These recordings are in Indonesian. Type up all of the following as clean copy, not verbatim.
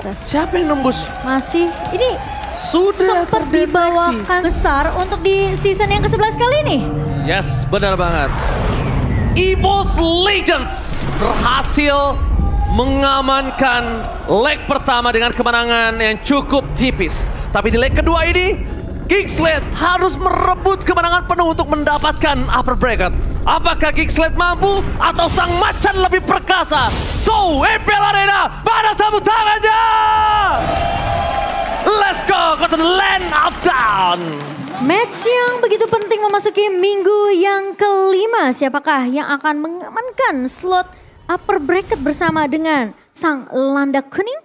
Tas. Siapa yang nembus? Masih, ini Sudah sempat terdeteksi. dibawakan besar untuk di season yang ke-11 kali ini. Yes, benar banget. EVOS Legends berhasil mengamankan leg pertama dengan kemenangan yang cukup tipis. Tapi di leg kedua ini, Geeksled harus merebut kemenangan penuh untuk mendapatkan upper bracket. Apakah Geeksled mampu atau sang macan lebih perkasa? So, EPL Arena, mana tepuk tangannya? Let's go to the land of down. Match yang begitu penting memasuki minggu yang kelima. Siapakah yang akan mengamankan slot upper bracket bersama dengan sang landak kuning?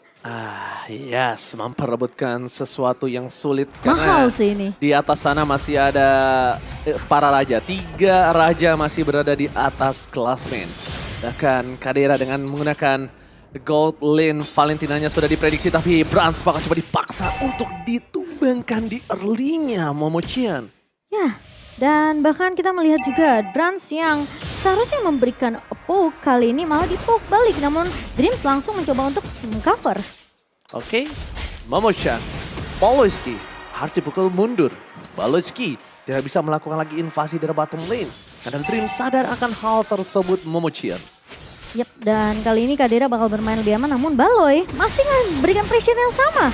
Yes, memperebutkan sesuatu yang sulit. Mahal sih ini. Di atas sana masih ada para raja. 3 raja masih berada di atas klasmen. Bahkan Kadera dengan menggunakan gold lane Valentinanya sudah diprediksi. Tapi Brans bakal coba dipaksa untuk ditumbangkan di early-nya Momochian. Ya, dan bahkan kita melihat juga Brans yang seharusnya memberikan poke kali ini malah di-poke balik. Namun Dreams langsung mencoba untuk mengcover. Oke, Momochian, Baloyski harus dipukul mundur. Baloyski tidak bisa melakukan lagi invasi dari bottom lane. Karena Dream sadar akan hal tersebut Momochian. Yap, dan kali ini Kadera bakal bermain lebih aman, namun Baloy masih memberikan pressure yang sama.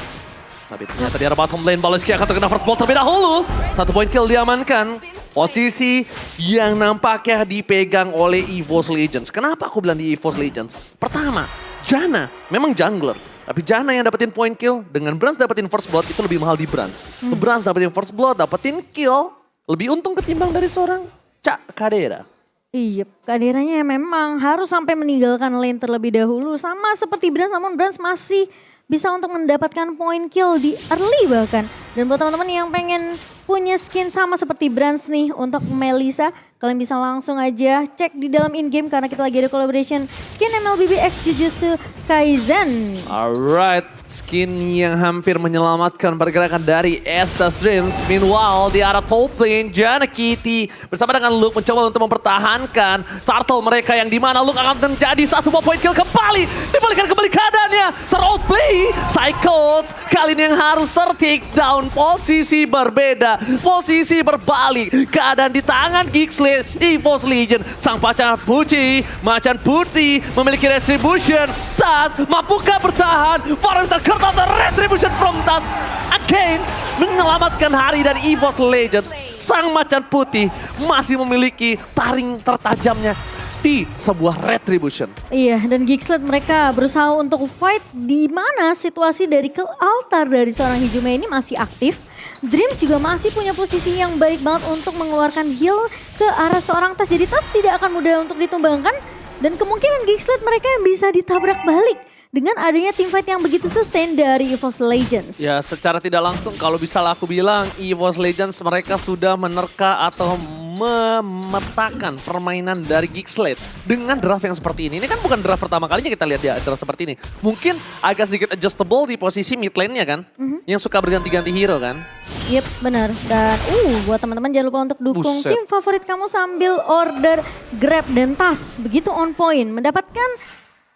Tapi ternyata di arah bottom lane, Baloyski akan terkena first blood terlebih dahulu. 1 point kill diamankan. Posisi yang nampaknya dipegang oleh EVOS Legends. Kenapa aku bilang di EVOS Legends? Pertama, Janna memang jungler. Tapi Janna yang dapetin point kill, dengan Brans dapetin first blood itu lebih mahal di Brans. Brans dapetin first blood, dapetin kill, lebih untung ketimbang dari seorang Cak Kadera. Iya, Kaderanya memang harus sampai meninggalkan lane terlebih dahulu. Sama seperti Brans, namun Brans masih bisa untuk mendapatkan point kill di early bahkan. Dan buat teman-teman yang pengen punya skin sama seperti Brans nih untuk Melissa, kalian bisa langsung aja cek di dalam in-game karena kita lagi ada collaboration skin MLBB X Jujutsu Kaisen. Alright, skin yang hampir menyelamatkan pergerakan dari Estas Dreams. Meanwhile, di arah top lane, Janna Kitty bersama dengan Luke mencoba untuk mempertahankan turtle mereka yang dimana Luke akan menjadi 1 point kill kembali. Dibalikan kembali keadaannya, ter-outplay. Cycles kali ini yang harus ter-take down. Posisi berbeda, posisi berbalik. Keadaan di tangan Geeksled, EVOS Legend. Sang macan putih memiliki retribution. Tas, mampukah bertahan? Forrester Kurtata retribution from Tas. Again, menyelamatkan hari dari EVOS Legends. Sang macan putih masih memiliki taring tertajamnya di sebuah retribution. Iya, dan Geeksled mereka berusaha untuk fight di mana situasi dari ke altar dari seorang Hijume ini masih aktif. Dreams juga masih punya posisi yang baik banget untuk mengeluarkan heal ke arah seorang Tas. Jadi Tas tidak akan mudah untuk ditumbangkan dan kemungkinan Geeksled mereka yang bisa ditabrak balik dengan adanya teamfight yang begitu sustain dari EVOS Legends. Ya, secara tidak langsung kalau bisa aku bilang EVOS Legends mereka sudah menerka atau memetakan permainan dari Geeksled dengan draft yang seperti ini. Ini kan bukan draft pertama kalinya kita lihat ya draft seperti ini. Mungkin agak sedikit adjustable di posisi mid lane-nya kan. Yang suka berganti-ganti hero kan. Yep, benar. Dan buat teman-teman jangan lupa untuk dukung Buset. tim favorit kamu sambil order Grab dan Tas. Begitu on point, mendapatkan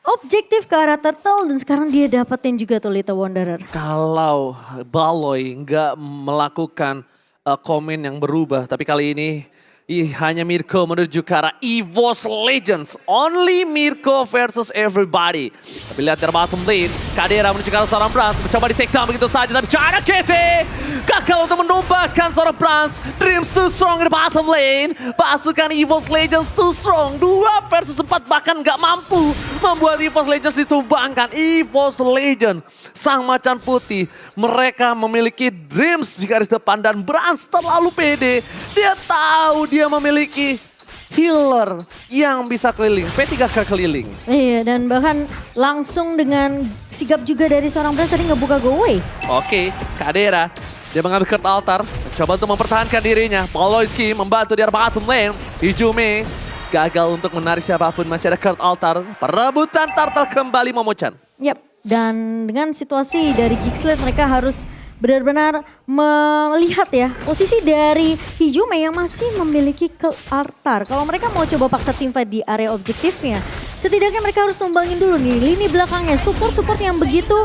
objektif ke arah Turtle dan sekarang dia dapetin juga tuh Little Wanderer. Kalau Baloy nggak melakukan komen yang berubah, tapi kali ini hanya Mirko menuju ke arah EVOS Legends. Only Mirko versus everybody. Tapi lihat dari bottom lane, Kadera menuju ke arah seorang Brans. Mencoba di take down begitu saja, tapi Janna Kitty gagal untuk menumbangkan seorang Brans. Dreams too strong di bottom lane. Pasukan EVOS Legends too strong. 2 versus 4 bahkan nggak mampu membuat EVOS Legends ditumbangkan. EVOS Legends, sang macan putih. Mereka memiliki Dreams di garis depan dan Brans terlalu pede. Dia tahu dia memiliki healer yang bisa keliling, P3K keliling. Iya, dan bahkan langsung dengan sigap juga dari seorang Brans tadi ngebuka go away. Oke, Kadera dia mengambil Kurt Altar, mencoba untuk mempertahankan dirinya. Baloyski membantu di arah bottom lane. Hijume gagal untuk menarik siapapun, masih ada Kurt Altar. Perebutan turtle kembali Momochan. Yap, dan dengan situasi dari Geeksled mereka harus benar-benar melihat ya posisi dari Hijume yang masih memiliki ke altar. Kalau mereka mau coba paksa teamfight di area objektifnya, setidaknya mereka harus tumbangin dulu nih lini belakangnya. Support yang begitu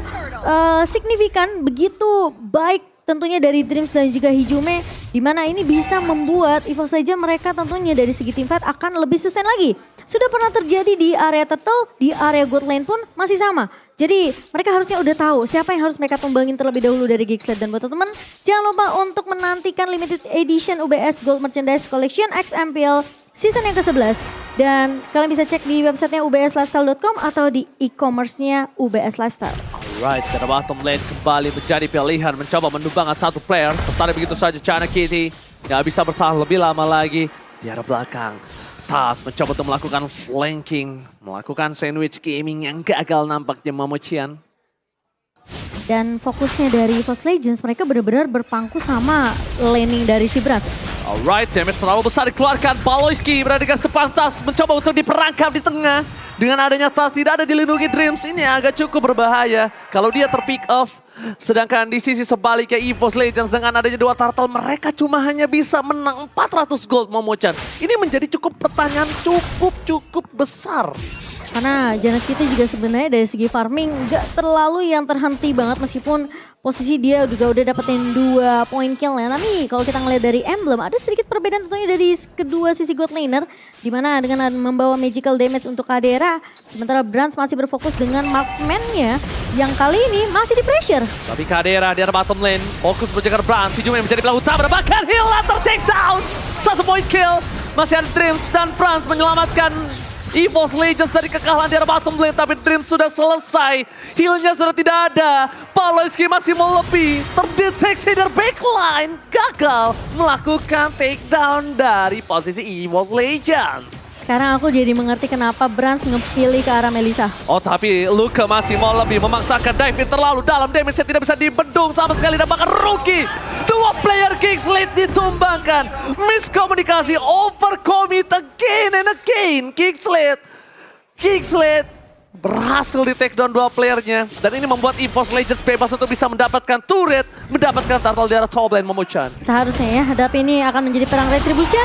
signifikan, begitu baik tentunya dari Dreams dan juga Hijume. Dimana ini bisa membuat EVOS Legends mereka tentunya dari segi team fight akan lebih sustain lagi. Sudah pernah terjadi di area Turtle, di area God Lane pun masih sama. Jadi mereka harusnya udah tahu siapa yang harus mereka tumbangin terlebih dahulu dari Geekslet. Dan buat teman-teman jangan lupa untuk menantikan limited edition UBS Gold Merchandise Collection XMPL season yang ke-11. Dan kalian bisa cek di websitenya ubslifestyle.com atau di e-commerce-nya UBS Lifestyle. Alright, karena bottom lane kembali menjadi pilihan mencoba menumbangkan satu player. Tertarik begitu saja Janakity. Nggak bisa bertahan lebih lama lagi di arah belakang. Tas mencoba untuk melakukan flanking, melakukan sandwich gaming yang gagal nampaknya Momocian. Dan fokusnya dari EVOS Legends mereka benar-benar berpangku sama laning dari si Brats. Alright, damage terlalu besar dikeluarkan. Baloyski berada di garis depan. Tas mencoba untuk diperangkap di tengah. Dengan adanya Tas tidak ada dilindungi Dreams, ini agak cukup berbahaya kalau dia terpick off. Sedangkan di sisi sebaliknya EVOS Legends dengan adanya dua turtle mereka cuma hanya bisa menang 400 gold Momochan. Ini menjadi cukup pertanyaan cukup besar. Karena Janakity juga sebenarnya dari segi farming gak terlalu yang terhenti banget meskipun posisi dia juga udah dapetin 2 point kill ya. Tapi kalau kita ngeliat dari emblem ada sedikit perbedaan tentunya dari kedua sisi god laner. Dimana dengan membawa magical damage untuk Kadera. Sementara Brans masih berfokus dengan marksman-nya yang kali ini masih di pressure. Tapi Kadera di arah bottom lane fokus berjaga Brans. Hijume yang menjadi pelaku utama bahkan heal after takedown. 1 point kill. Masih ada Dreams dan Brans menyelamatkan EVOS Legends dari kekalahan di arah bottom lane, tapi Dreams sudah selesai. Healnya sudah tidak ada. Baloyski masih mau lebih. Terdeteksi dari backline. Gagal melakukan takedown dari posisi EVOS Legends. Sekarang aku jadi mengerti kenapa Brans ngepilih ke arah Melissa. Oh tapi Luka masih mau lebih memaksakan dive terlalu dalam. Damage-nya tidak bisa dibendung sama sekali dan bahkan rugi. Dua player Geekslet ditumbangkan. Miskomunikasi, overcommit again and again. Geekslet berhasil di take down dua playernya. Dan ini membuat EVOS Legends bebas untuk bisa mendapatkan turret, mendapatkan turtle di arah top lane Momochan. Seharusnya ya, hadapi ini akan menjadi perang retribution.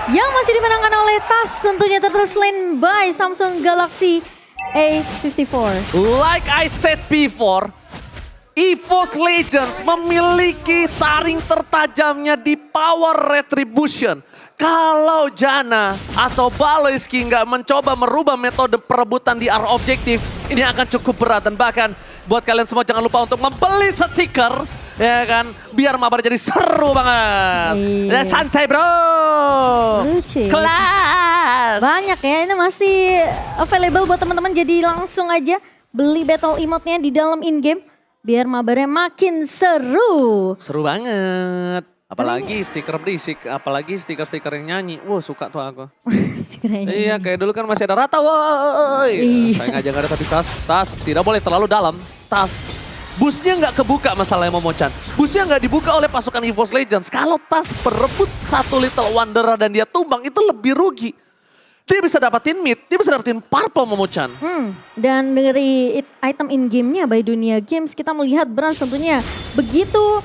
Yang masih dimenangkan oleh Tas tentunya terslain by Samsung Galaxy A54. Like I said before, EVOS Legends memiliki taring tertajamnya di power retribution. Kalau Jana atau Baloyski nggak mencoba merubah metode perebutan di arah objektif, ini akan cukup berat. Dan bahkan buat kalian semua jangan lupa untuk membeli stiker, ya kan, biar mabar jadi seru banget. Ya, santai bro. Lucu. Kelas. Banyak ya, ini masih available buat teman-teman. Jadi langsung aja beli battle emote-nya di dalam in-game. Biar mabarnya makin seru. Seru banget. Apalagi stiker berisik, apalagi stiker-stiker yang nyanyi. Wah suka tuh aku. Iya kayak dulu kan masih ada Rata woi. Saya ngajak ada tapi tas tidak boleh terlalu dalam. Tas. Busnya nggak kebuka masalahnya Momochan. Busnya nggak dibuka oleh pasukan EVOS Legends. Kalau Tas berebut satu Little Wanderer dan dia tumbang itu lebih rugi. Dia bisa dapatin mid, dia bisa dapatin purple Momochan. Dan dari item in-game-nya by Dunia Games kita melihat Brans tentunya begitu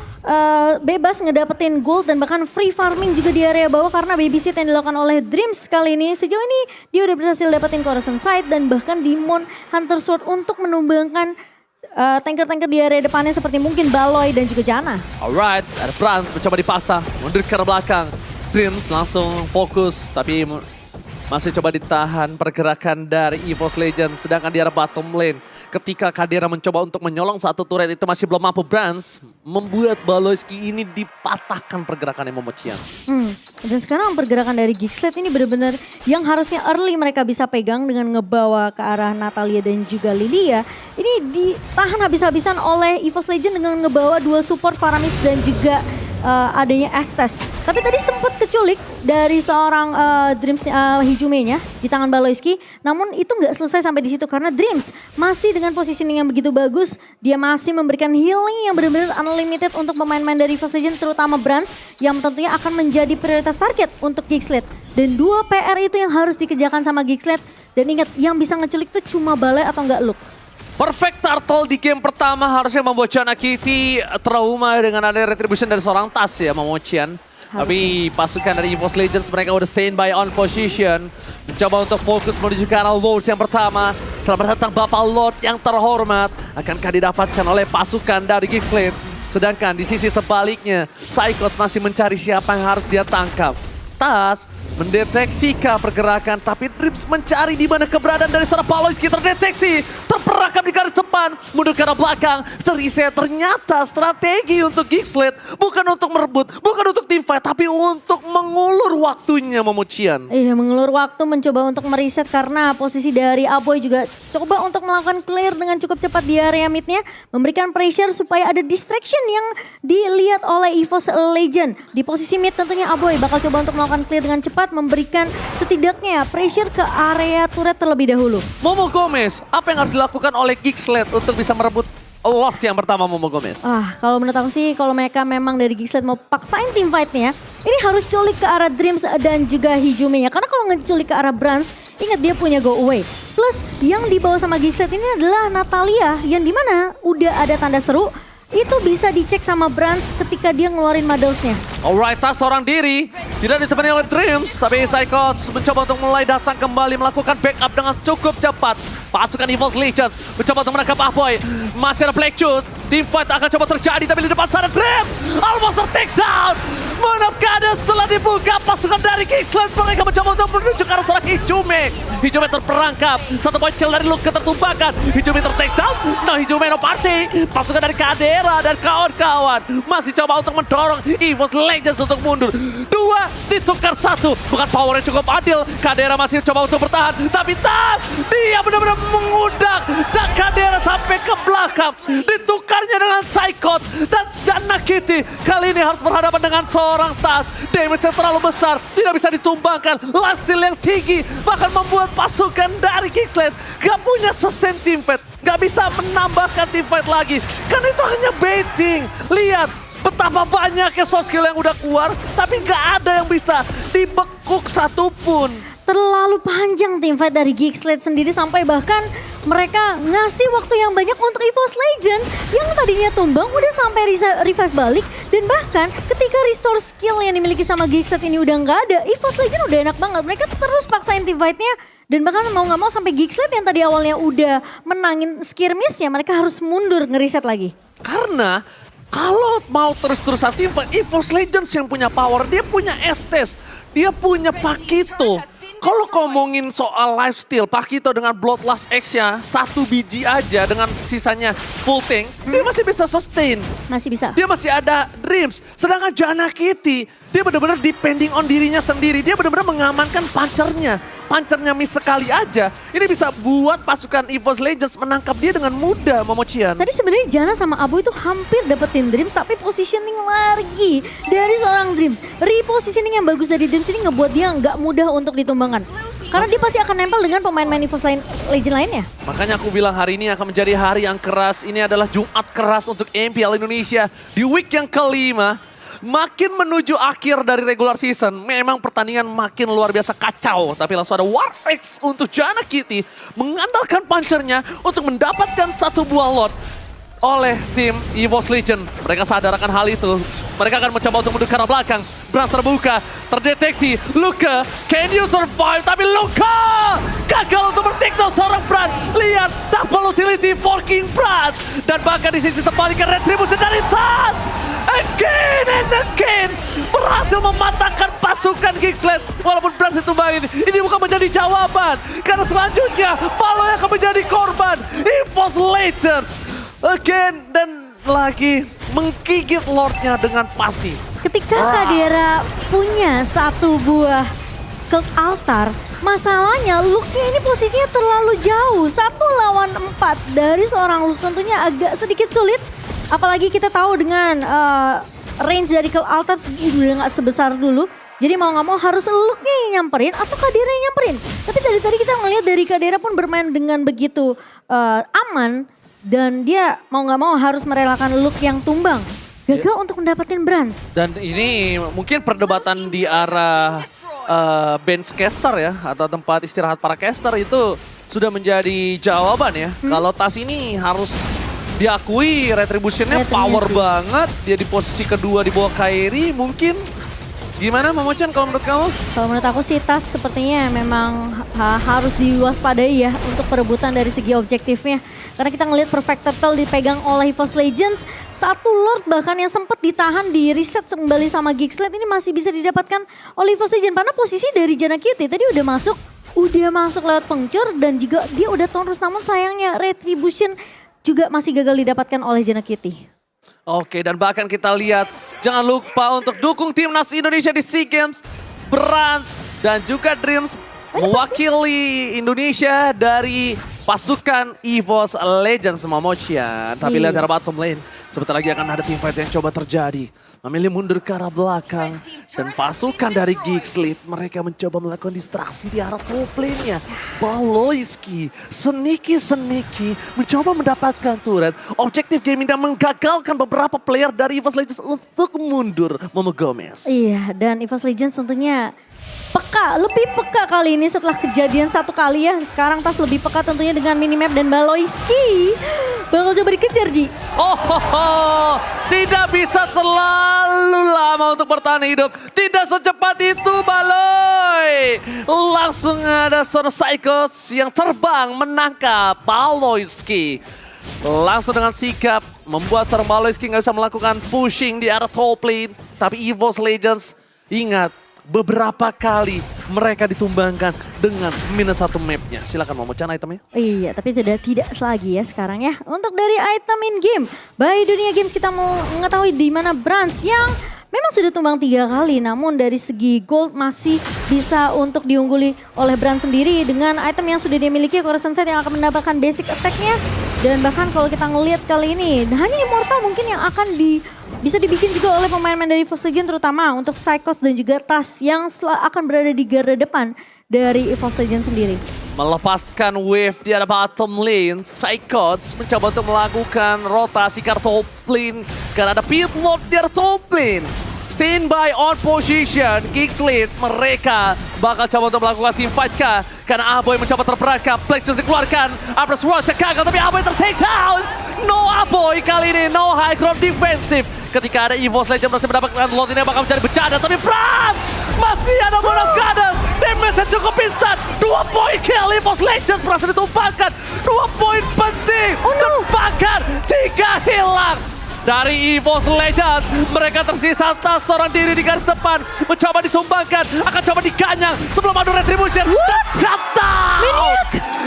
bebas ngedapetin gold dan bahkan free farming juga di area bawah karena babysit yang dilakukan oleh Dreams kali ini. Sejauh ini dia udah berhasil dapetin Coruscant Sight dan bahkan Demon Hunter Sword untuk menumbangkan tanker-tanker di area depannya seperti mungkin Baloy dan juga Jana. Alright, ada Brans mencoba dipasang, mundur ke arah belakang. Dreams langsung fokus tapi masih coba ditahan pergerakan dari EVOS Legends. Sedangkan di arah bottom lane ketika Kadera mencoba untuk menyolong satu turret itu masih belum mampu. Brans membuat Baloyski ini dipatahkan pergerakannya Momocian. Dan sekarang pergerakan dari Geekslet ini benar-benar yang harusnya early mereka bisa pegang dengan ngebawa ke arah Natalia dan juga Lilia. Ini ditahan habis-habisan oleh EVOS Legends dengan ngebawa dua support Faramis dan juga adanya Estes. Tapi tadi sempat keculik dari seorang Dreams Hijume-nya di tangan Baloyski. Namun itu nggak selesai sampai di situ karena Dreams masih dengan positioning yang begitu bagus. Dia masih memberikan healing yang benar-benar unlimited untuk pemain-pemain dari EVOS Legends terutama Brans yang tentunya akan menjadi prioritas target untuk Geekslet. Dan dua PR itu yang harus dikerjakan sama Geekslet. Dan ingat yang bisa ngeculik itu cuma Balai atau enggak Luke. Perfect turtle di game pertama harusnya membuat Janakity trauma dengan ada retribution dari seorang Tas ya Momocian. Tapi pasukan dari EVOS Legends mereka udah standby on position. Mencoba untuk fokus menuju ke arah Lord yang pertama. Selamat datang Bapak Lord yang terhormat. Akankah didapatkan oleh pasukan dari Geekslate? Sedangkan di sisi sebaliknya, Psychot masih mencari siapa yang harus dia tangkap. Tas mendeteksikah pergerakan, tapi Dreams mencari di mana keberadaan dari seorang Pawlowski terdeteksi. Terperangkap di garis depan, mundur ke arah belakang. Terreset, ternyata strategi untuk Geekslate bukan untuk merebut, bukan untuk teamfight, tapi untuk mengulur waktunya Momochian. Iya, mengulur waktu mencoba untuk mereset karena posisi dari Aboy juga coba untuk melakukan clear dengan cukup cepat di area midnya. Memberikan pressure supaya ada distraction yang dilihat oleh EVOS Legend. Di posisi mid tentunya Aboy bakal coba untuk melakukan clear dengan cepat, memberikan setidaknya pressure ke area turret terlebih dahulu. Momo Gomez, apa yang harus dilakukan oleh Geekslate untuk bisa merebut Lord yang pertama Momo Gomez? Kalau menurut aku sih kalau mereka memang dari Geekslate mau paksain team fight-nya, ini harus culik ke arah Dreams dan juga Hijume ya. Karena kalau ngeculik ke arah Brans, ingat dia punya go away. Plus yang dibawa sama Geekslate ini adalah Natalia yang dimana udah ada tanda seru. Itu bisa dicek sama Brans ketika dia ngeluarin modelsnya. Alright, Tas seorang diri. Tidak ditemani oleh Dreams. Tapi Psychots mencoba untuk mulai datang kembali. Melakukan backup dengan cukup cepat. Pasukan EVOS Legends mencoba untuk menangkap Ahoy. Masih ada Flexus. Team fight akan coba terjadi. Tapi di depan sana Dreams almost ter-take down. Moon of Goddess setelah dibuka. Pasukan dari Geekslate mereka mencoba untuk menuju ke arah seorang Hijume. Hijume terperangkap. Satu point kill dari Luke tertumpahkan. Hijume ter-take down. No Hijume no party. Pasukan dari Kadera dan kawan-kawan masih coba untuk mendorong EVOS Legends untuk mundur. 2 ditukar 1. Bukan power yang cukup adil. Kadera masih coba untuk bertahan. Tapi Tas, dia benar-benar mengundang Kadera sampai ke belakang. Ditukarnya dengan Psychot dan Jana Kitty. Kali ini harus berhadapan dengan seorang Tas. Damage yang terlalu besar. Tidak bisa ditumbangkan. Last steal yang tinggi. Bahkan membuat pasukan dari Geekslate gak punya sustain team fight. Gak bisa menambahkan team fight lagi. Karena itu hanya baiting. Lihat betapa banyaknya soft skill yang udah keluar. Tapi gak ada yang bisa dibekuk satupun. Terlalu panjang team fight dari Geekslate sendiri sampai bahkan mereka ngasih waktu yang banyak untuk EVOS Legend yang tadinya tumbang udah sampai revive balik. Dan bahkan ketika restore skill yang dimiliki sama Geekslate ini udah nggak ada, EVOS Legend udah enak banget. Mereka terus paksain team fight-nya dan bahkan mau nggak mau sampai Geekslate yang tadi awalnya udah menangin skirmish-nya mereka harus mundur ngeriset lagi. Karena kalau mau terus-terusan team fight, EVOS Legends yang punya power, dia punya Estes, dia punya Pakito. Kalau ngomongin soal lifesteal, Pakito dengan Bloodlust X-nya 1 biji aja dengan sisanya full tank, dia masih bisa sustain. Masih bisa. Dia masih ada Dreams. Sedangkan Jana Kitty, dia benar-benar depending on dirinya sendiri. Dia benar-benar mengamankan punchernya. Punchernya miss sekali aja, ini bisa buat pasukan EVOS Legends menangkap dia dengan mudah, Momochian. Tadi sebenarnya Jana sama Abu itu hampir dapetin Dreams, tapi positioning lagi dari seorang Dreams. Repositioning yang bagus dari Dreams ini ngebuat dia nggak mudah untuk ditumbangkan. Karena dia pasti akan nempel dengan pemain-pemain EVOS Legend lainnya. Makanya aku bilang hari ini akan menjadi hari yang keras. Ini adalah Jumat keras untuk MPL Indonesia di week yang kelima. Makin menuju akhir dari regular season, memang pertandingan makin luar biasa kacau. Tapi langsung ada War X untuk Jana Kitty mengandalkan punchernya untuk mendapatkan 1 buah lot oleh tim EVOS Legend. Mereka sadar akan hal itu. Mereka akan mencoba untuk mundur ke arah belakang. Brans terbuka, terdeteksi. Luka, can you survive? Tapi Luka gagal untuk bertikno seorang Brans. Lihat, double utility for King Brans. Dan bahkan di sisi sebaliknya retribusi dari Tas. Again and again. Berhasil mematahkan pasukan Geekslate. Walaupun Brans ditumbangin, ini bukan menjadi jawaban. Karena selanjutnya, Palo yang akan menjadi korban. EVOS Legends. Again dan lagi menggigit Lordnya dengan pasti. Ketika Kadera punya 1 buah Cult Altar, masalahnya Luke-nya ini posisinya terlalu jauh. 1 lawan 4 dari seorang Luke tentunya agak sedikit sulit. Apalagi kita tahu dengan range dari Cult Altar udah gak sebesar dulu. Jadi mau gak mau harus Luke-nya yang nyamperin atau Kadera yang nyamperin. Tapi tadi kita ngelihat dari Kadera pun bermain dengan begitu aman. Dan dia mau gak mau harus merelakan Luke yang tumbang. Gagal untuk mendapatkan Brans. Dan ini mungkin perdebatan di arah bench caster ya. Atau tempat istirahat para caster itu sudah menjadi jawaban ya. Kalau Tas ini harus diakui retributionnya power banget. Dia di posisi kedua di bawah Kairi mungkin Gimana Momochan kalau menurut kamu? Kalau menurut aku sih Tas sepertinya memang harus diwaspadai ya untuk perebutan dari segi objektifnya. Karena kita ngelihat Perfect Turtle dipegang oleh EVOS Legends. Satu Lord bahkan yang sempat ditahan di reset kembali sama Gigsled ini masih bisa didapatkan oleh EVOS Legends. Karena posisi dari Janna Cutie tadi udah masuk lewat pengcur dan juga dia udah tonrus. Namun sayangnya Retribution juga masih gagal didapatkan oleh Janna Cutie. Oke, dan bahkan kita lihat, jangan lupa untuk dukung timnas Indonesia di SEA Games. Brans dan juga Dreams mewakili Indonesia dari pasukan EVOS Legends Momochan. Tapi lihat dari bottom lane, sebentar lagi akan ada teamfight yang coba terjadi. Memilih mundur ke arah belakang. Dan pasukan dari Gigsled, mereka mencoba melakukan distraksi di arah top lane-nya. Baloyski, sneaky mencoba mendapatkan turret. Objektif gaming dan menggagalkan beberapa player dari EVOS Legends untuk mundur. Momo Gomez. Iya, dan EVOS Legends tentunya lebih peka kali ini setelah kejadian satu kali ya. Sekarang Tas lebih peka tentunya dengan minimap dan Baloyski bakal coba dikejar Ji. Tidak bisa terlalu lama untuk bertahan hidup. Tidak secepat itu Baloy. Langsung ada seorang Psychos yang terbang menangkap Baloyski. Langsung dengan sigap membuat seorang Baloyski nggak bisa melakukan pushing di arah top lane. Tapi EVOS Legends ingat, beberapa kali mereka ditumbangkan dengan -1 mapnya. Silakan Momochan itemnya. Iya, tapi tidak lagi ya sekarang ya. Untuk dari item in game, by Dunia Games kita mau mengetahui di mana Brans yang memang sudah tumbang 3 kali, namun dari segi gold masih bisa untuk diungguli oleh Brans sendiri dengan item yang sudah dimiliki, Coruscant Set yang akan mendapatkan basic attack-nya. Dan bahkan kalau kita ngelihat kali ini, hanya Immortal mungkin yang akan bisa dibikin juga oleh pemain-pemain dari EVOS Legends, terutama untuk Psychos dan juga Tas yang akan berada di garda depan dari EVOS Legends sendiri. Melepaskan wave di arah bottom lane, Psychos mencoba untuk melakukan rotasi ke arah top lane karena ada pit lord di arah top lane. Standby on position, Gigsled mereka bakal coba untuk melakukan team fight kah? Karena Aboy mencoba terperangkap, Plexus dikeluarkan, Abras World gagal tapi Aboy ter-take down. No Aboy kali ini, no high ground defensive. Ketika ada EVOS Legends masih mendapatkan Lord ini bakal mencari bercanda, tapi Brans masih ada Mono Garden. Damage cukup instan, 2 poin kill, EVOS Legends berhasil ditumpahkan. 2 poin penting, terbakar, 3 hilang. Dari EVOS Legends, mereka tersisa tas seorang diri di garis depan. Mencoba ditumbangkan, akan coba diganyang sebelum ada Retribution. Dan shutdown!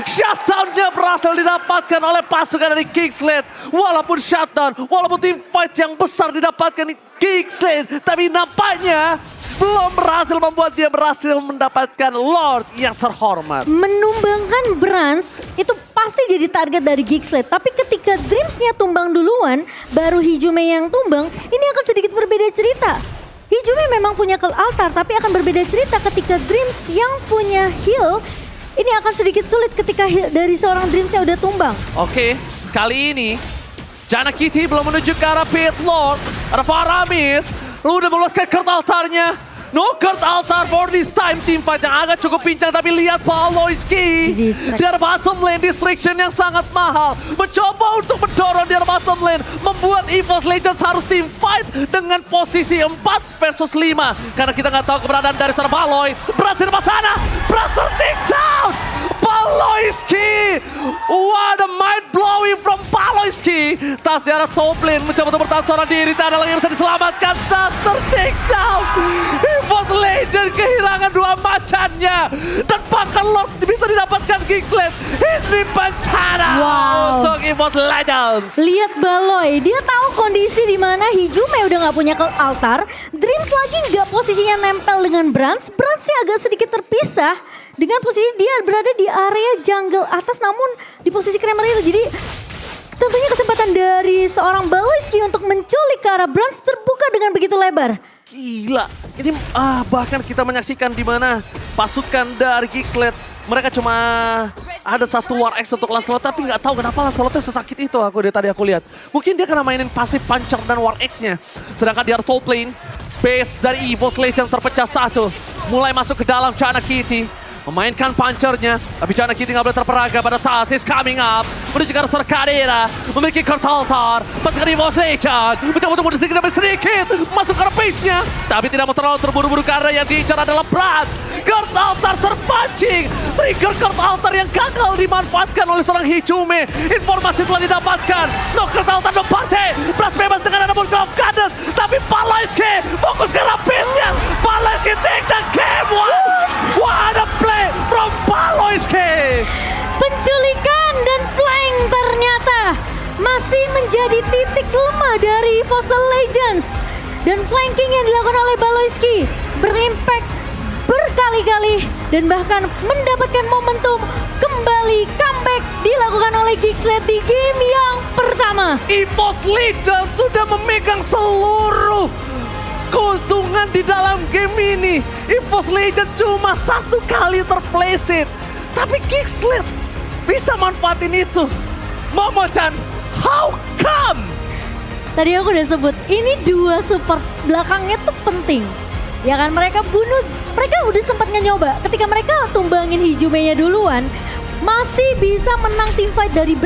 Shutdown-nya berhasil didapatkan oleh pasukan dari Gigsled. Walaupun shutdown, walaupun team fight yang besar didapatkan di Gigsled. Tapi nampaknya belum berhasil membuat dia berhasil mendapatkan Lord yang terhormat. Menumbangkan Brans itu pasti jadi target dari Gigsled. Tapi ketika Dreams-nya tumbang duluan, baru Hijume yang tumbang, ini akan sedikit berbeda cerita. Hijume memang punya kill altar, tapi akan berbeda cerita ketika Dreams yang punya heal. Ini akan sedikit sulit ketika dari seorang Dreams yang udah tumbang. Oke, kali ini Janna Cutie belum menuju ke arah pit lord. Ada Faramis, lu udah mengeluarkan card altarnya. No card altar for this time. Team fight yang agak cukup pincang, tapi lihat Baloyski di arah bottom lane, distraction yang sangat mahal. Mencoba untuk mendorong di arah bottom lane, membuat EVOS Legends harus team fight dengan posisi 4 versus 5. Karena kita nggak tahu keberadaan dari seorang Baloy. Berhasil di sana, berhasil take down. Baloyski, what a mind blowing from Baloyski. Tas di arah top lane, mencoba untuk bertahan seorang diri, tak ada lagi yang bisa diselamatkan. Tas ter-take down. EVOS Legends kehilangan 2 macannya. Dan bahkan Lord bisa didapatkan Gigsled. Ini bencana untuk EVOS Legends. Lihat Baloy, dia tahu kondisi di mana Hijume udah nggak punya kill altar. Dreams lagi nggak posisinya nempel dengan Brans. Bransnya agak sedikit terpisah dengan posisi dia berada di area jungle atas, namun di posisi Kramer itu. Jadi tentunya kesempatan dari seorang Baloyski untuk menculik ke arah Brans terbuka dengan begitu lebar. Gila, ini bahkan kita menyaksikan di mana pasukan dari Gigsled, mereka cuma ada 1 War X untuk Lancelot, tapi nggak tahu kenapa Lancelotnya sesakit itu tadi aku lihat. Mungkin dia karena mainin pasif Puncher dan War X-nya. Sedangkan di arah top lane, base dari EVOS Legends terpecah 1. Mulai masuk ke dalam Janna Cutie. memainkan punchernya. Tapi Jana Kitty nggak boleh terperaga pada saat is coming up. Menuju ke arah seorang Kadira. Memiliki Kurt Altar. Pasukan Evo Legend. Mencoba untuk mundur sedikit demi sedikit. Masuk ke arah pace-nya. Tapi tidak mau terlalu terburu-buru karena yang diincar adalah Brad. Kurt Altar terpancing. Trigger Kurt Altar yang gagal dimanfaatkan oleh seorang Hijume. Informasi telah didapatkan. No Kurt Altar no party. Brad bebas dengan ada Golf Goddess. Tapi Palaiski fokus ke arah pace-nya. Palaiski take the game. What a play from Palaiski. Penculikan dan flank ternyata masih menjadi titik lemah dari Fossil Legends. Dan flanking yang dilakukan oleh Baloyski berimpact berkali-kali dan bahkan mendapatkan momentum kembali comeback dilakukan oleh Geeksled di game yang pertama. EVOS Legends sudah memegang seluruh keuntungan di dalam game ini. EVOS Legends cuma satu kali terpleset. Tapi Geeksled bisa manfaatin itu. Momo-chan, how come? Tadi aku udah sebut, ini dua support belakangnya tuh penting. Ya kan, mereka udah sempat nyoba. Ketika mereka tumbangin Hijume-nya duluan, masih bisa menang teamfight dari